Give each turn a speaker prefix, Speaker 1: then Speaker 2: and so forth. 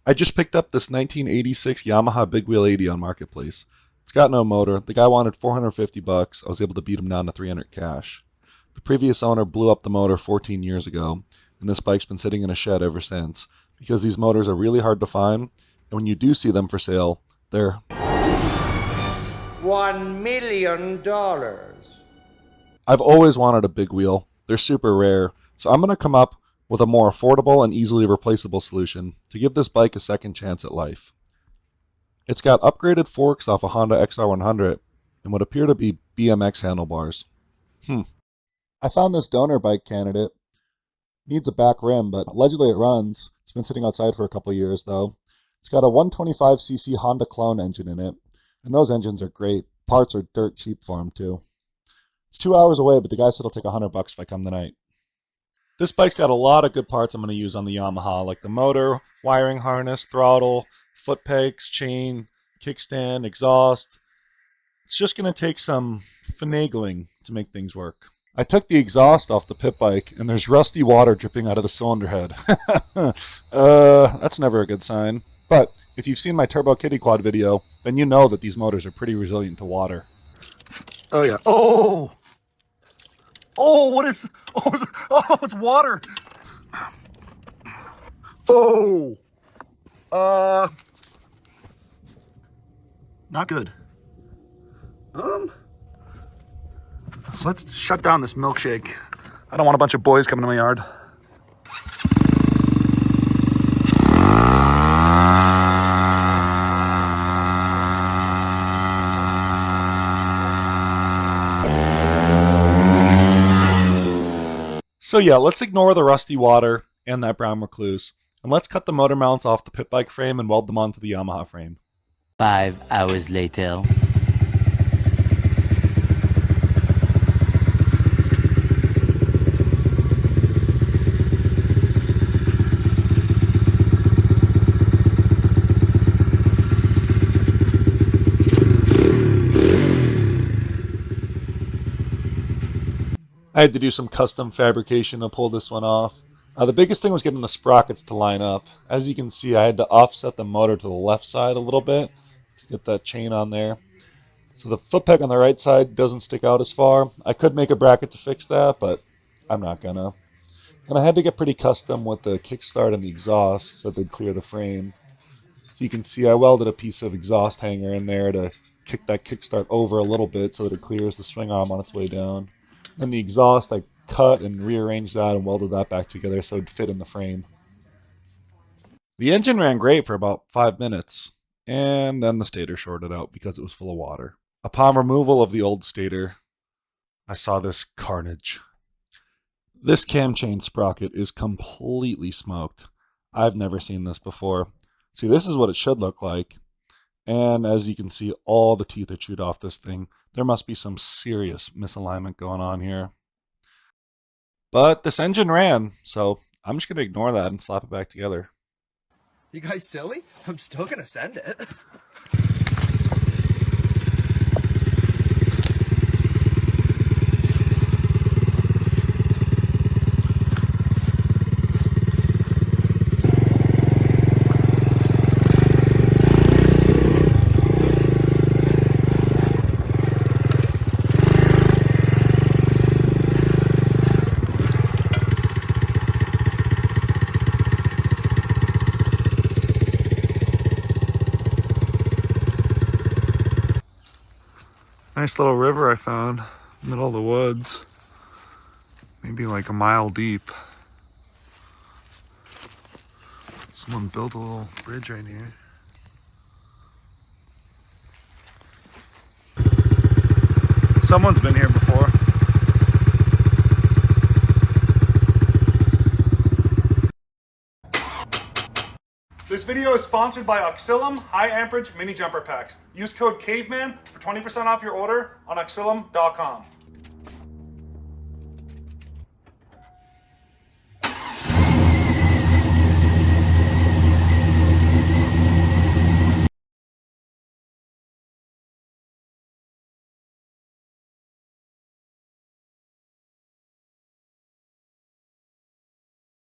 Speaker 1: I just picked up this 1986 Yamaha BW80 on Marketplace. It's got no motor. The guy wanted 450 bucks. I was able to beat him down to 300 cash. The previous owner blew up the motor 14 years ago, and this bike's been sitting in a shed ever since because these motors are really hard to find, and when you do see them for sale, they're
Speaker 2: $1 million.
Speaker 1: I've always wanted a big wheel. They're super rare, so I'm going to come up with a more affordable and easily replaceable solution to give this bike a second chance at life. It's got upgraded forks off a Honda XR100 and what appear to be BMX handlebars. I found this donor bike candidate. Needs a back rim, but allegedly it runs. It's been sitting outside for a couple years though. It's got a 125cc Honda clone engine in it, and those engines are great. Parts are dirt cheap for them too. It's 2 hours away, but the guy said he'll take $100 if I come tonight. This bike's got a lot of good parts I'm going to use on the Yamaha, like the motor, wiring harness, throttle, foot pegs, chain, kickstand, exhaust. It's just going to take some finagling to make things work. I took the exhaust off the pit bike, and there's rusty water dripping out of the cylinder head. That's never a good sign. But if you've seen my Turbo Kitty Quad video, then you know that these motors are pretty resilient to water.
Speaker 3: Oh yeah. Oh! Oh, what is... Oh, it's water! Oh! Not good. Let's shut down this milkshake. I don't want a bunch of boys coming to my yard.
Speaker 1: So yeah, let's ignore the rusty water and that brown recluse, and let's cut the motor mounts off the pit bike frame and weld them onto the Yamaha frame.
Speaker 4: 5 hours later.
Speaker 1: I had to do some custom fabrication to pull this one off. The biggest thing was getting the sprockets to line up. As you can see, I had to offset the motor to the left side a little bit to get that chain on there. So the foot peg on the right side doesn't stick out as far. I could make a bracket to fix that, but I'm not gonna. And I had to get pretty custom with the kickstart and the exhaust so they'd clear the frame. So you can see I welded a piece of exhaust hanger in there to kick that kickstart over a little bit so that it clears the swing arm on its way down. Then the exhaust, I cut and rearranged that and welded that back together so it'd fit in the frame. The engine ran great for about 5 minutes, and then the stator shorted out because it was full of water. Upon removal of the old stator, I saw this carnage. This cam chain sprocket is completely smoked. I've never seen this before. See, this is what it should look like. And as you can see, all the teeth are chewed off this thing. There must be some serious misalignment going on here. But this engine ran, so I'm just going to ignore that and slap it back together.
Speaker 5: You guys silly? I'm still gonna send it.
Speaker 3: Nice little river I found, middle of the woods. Maybe like a mile deep. Someone built a little bridge right here. Someone's been here before.
Speaker 6: This video is sponsored by Auxilium High Amperage Mini Jumper Packs. Use code CAVEMAN for 20% off your order on auxilium.com.